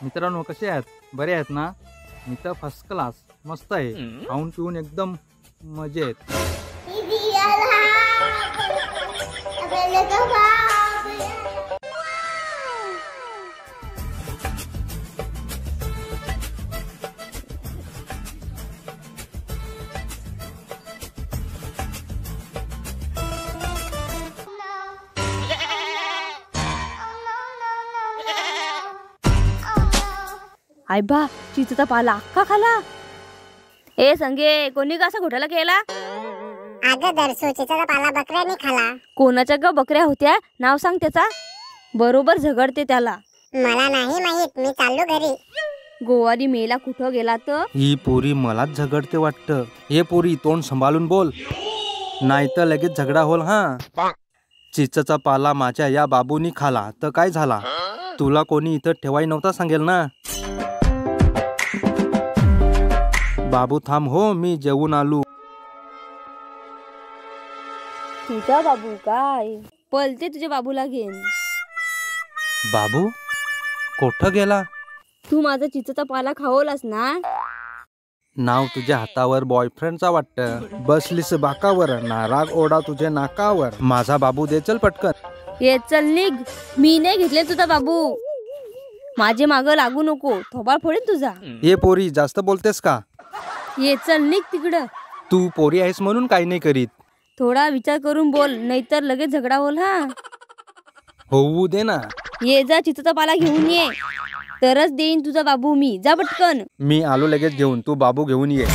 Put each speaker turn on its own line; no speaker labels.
मित्रांनो कसे आहेत? बरे आहेत ना? मी तर फर्स्ट क्लास मस्त आहे. खाऊन पिऊन एकदम मजेत.
आयबा चिचचा पाला अख्खा खाला. ए संगे कोणी का असा घोटाळा केला?
अगं दरसू चिचचा पाला बकऱ्याने खाला.
कोणाच्या ग बकऱ्या होत्या? नाव सांग त्याचा. बरोबर झगडते त्याला.
मला नाही माहित, मी चाललो घरी.
गोवारी मेला कुठं गेला तर?
ही पोरी मलाच झगडते वाटतं. हे पोरी तोंड सांभाळून बोल, नाही तर लगेच झगडा होल. हा, चिचचा पाला माझ्या या बाबूनी खाला तर काय झाला? तुला कोणी इथं ठेवाय नव्हता सांगेल ना. बाबू थांब हो, मी जेवून आलो.
तुझा बाबू काय? पलते तुझ्या बाबूला घेन.
बाबू कुठं गेला?
तू माझा चिचचा पाला खावलास ना.
नाव तुझ्या हातावर बॉयफ्रेंडचा वाटतं. बसलीस बाकावर, नाराग ओढा तुझ्या नाकावर. माझा बाबू दे चल पटकन.
ये चल निघ. मी नाही घेतले तुझा बाबू. माझे माग लागू नको, थोबाड फोडेन तुझा.
ये पोरी जास्त बोलतेस का?
ये चल निघ तिकडं.
तू पोरी आहेस म्हणून काही नाही करीत.
थोडा विचार करून बोल, नाहीतर लगेच झगडा होल. हा,
होऊ दे ना.
ये जा चिचचा पाला घेऊन ये, तरच देईन तुझा बाबू मी. जा पटकन.
मी आलो लगेच घेऊन, तू बाबू घेऊन ये.